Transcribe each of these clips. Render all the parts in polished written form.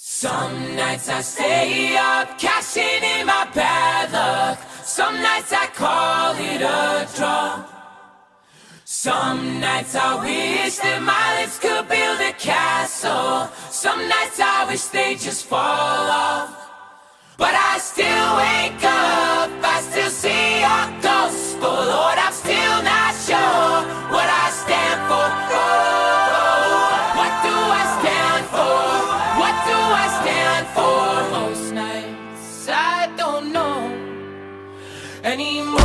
Some nights I stay up, cashing in my bad luck. Some nights I call it a draw. Some nights I wish that my lips could build a castle. Some nights I wish they just fall off. But I still wake up, I still see your ghost. Oh Lord, I'm still not sure what I stand for. Oh, what do I stand for? What do I stand for? Most nights I don't know anymore.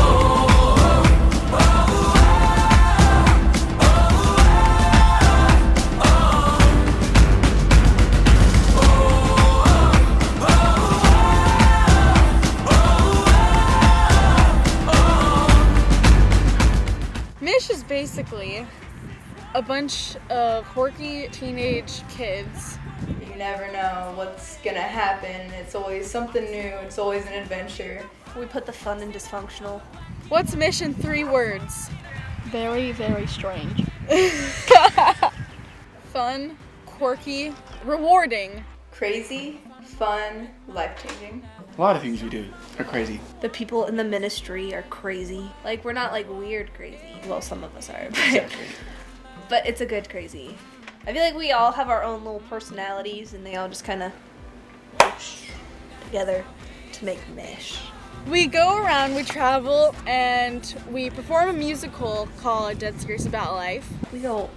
Mish is basically a bunch of quirky teenage kids. You never know what's gonna happen. It's always something new. It's always an adventure. We put the fun in dysfunctional. What's Mish in 3 words? Very, very strange. Fun, quirky, rewarding. Crazy, fun, life-changing. A lot of things we do are crazy. The people in the ministry are crazy. Like, we're not like weird crazy. Well, some of us are. Exactly. But it's a good crazy. I feel like we all have our own little personalities and they all just kind of together to make mesh. We go around, we travel, and we perform a musical called Dead Serious About Life. We go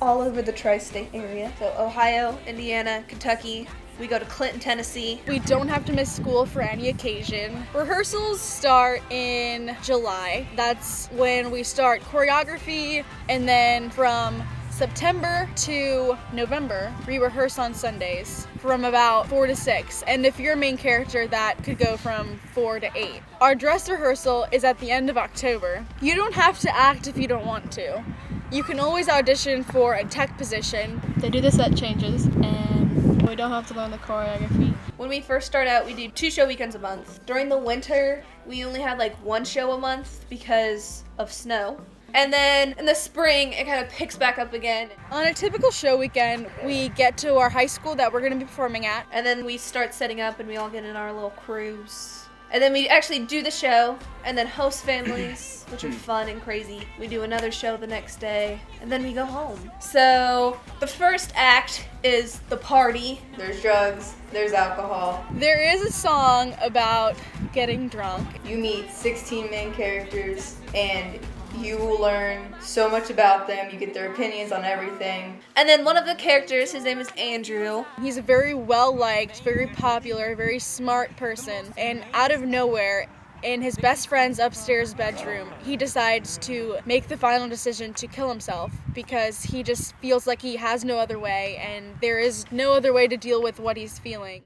all over the tri-state area. So Ohio, Indiana, Kentucky. We go to Clinton, Tennessee. We don't have to miss school for any occasion. Rehearsals start in July. That's when we start choreography, and then from September to November, we rehearse on Sundays from about 4 to 6. And if you're a main character, that could go from 4 to 8. Our dress rehearsal is at the end of October. You don't have to act if you don't want to. You can always audition for a tech position. They do the set changes, and we don't have to learn the choreography. When we first start out, we do 2 show weekends a month. During the winter, we only had like 1 show a month because of snow. And then in the spring, it kind of picks back up again. On a typical show weekend, we get to our high school that we're going to be performing at. And then we start setting up and we all get in our little crews. And then we actually do the show and then host families, which are fun and crazy. We do another show the next day and then we go home. So the first act is the party. There's drugs, there's alcohol. There is a song about getting drunk. You meet 16 main characters and you will learn so much about them. You get their opinions on everything. And then one of the characters, his name is Andrew. He's a very well-liked, very popular, very smart person. And out of nowhere, in his best friend's upstairs bedroom, he decides to make the final decision to kill himself because he just feels like he has no other way and there is no other way to deal with what he's feeling.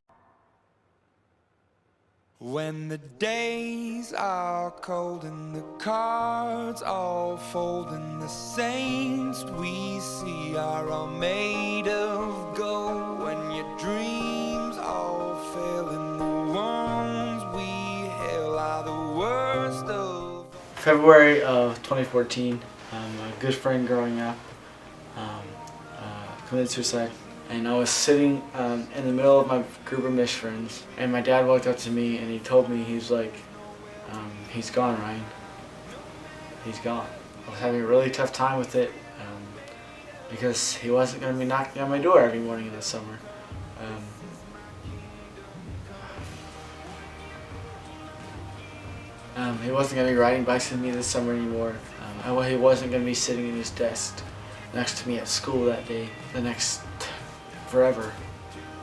When the days are cold and the cards all fold and the saints we see are all made of gold, when your dreams all fail and the ones we hail are the worst of. February of 2014, a good friend growing up committed suicide. And I was sitting in the middle of my group of Mish friends, and my dad walked up to me and he told me, he's like, he's gone, Ryan. He's gone. I was having a really tough time with it because he wasn't going to be knocking on my door every morning in the summer. He wasn't going to be riding bikes with me this summer anymore. He wasn't going to be sitting in his desk next to me at school that day, the next forever.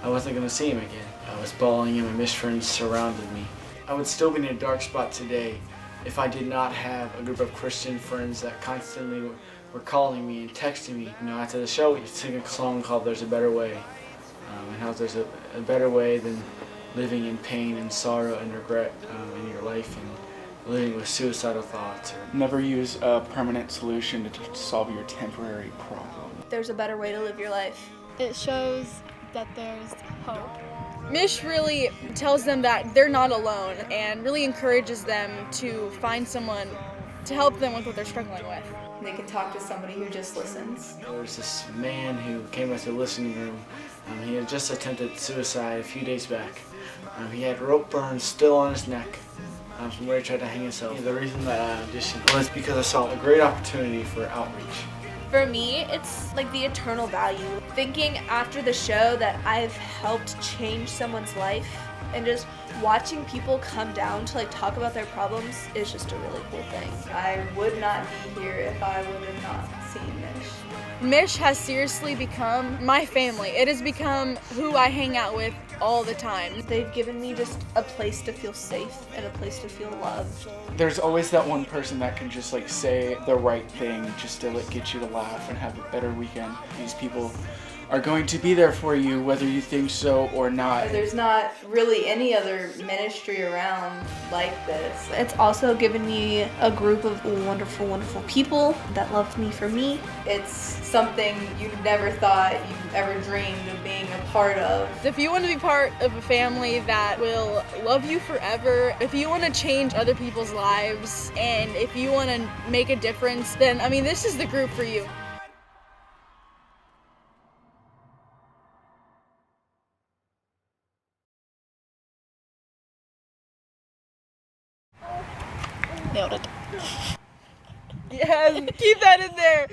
I wasn't going to see him again. I was bawling and my Mish friends surrounded me. I would still be in a dark spot today if I did not have a group of Christian friends that constantly were calling me and texting me. You know, after the show, we sing a song called There's a Better Way, and how there's a better way than living in pain and sorrow and regret in your life and living with suicidal thoughts. Never use a permanent solution to solve your temporary problem. There's a better way to live your life. It shows that there's hope. Mish really tells them that they're not alone and really encourages them to find someone to help them with what they're struggling with. They can talk to somebody who just listens. There was this man who came into the listening room. He had just attempted suicide a few days back. He had rope burns still on his neck from where he tried to hang himself. The reason that I auditioned was because I saw a great opportunity for outreach. For me, it's like the eternal value. Thinking after the show that I've helped change someone's life and just watching people come down to like talk about their problems is just a really cool thing. I would not be here if I would have not seen Mish. Mish has seriously become my family. It has become who I hang out with all the time. They've given me just a place to feel safe and a place to feel loved. There's always that one person that can just like say the right thing just to like get you to laugh and have a better weekend. These people are going to be there for you whether you think so or not. There's not really any other ministry around like this. It's also given me a group of wonderful, wonderful people that loved me for me. It's something you never thought you ever dreamed of being a part of. If you want to be part of a family that will love you forever, if you want to change other people's lives, and if you want to make a difference, then I mean, this is the group for you. Nailed it. Yes, keep that in there.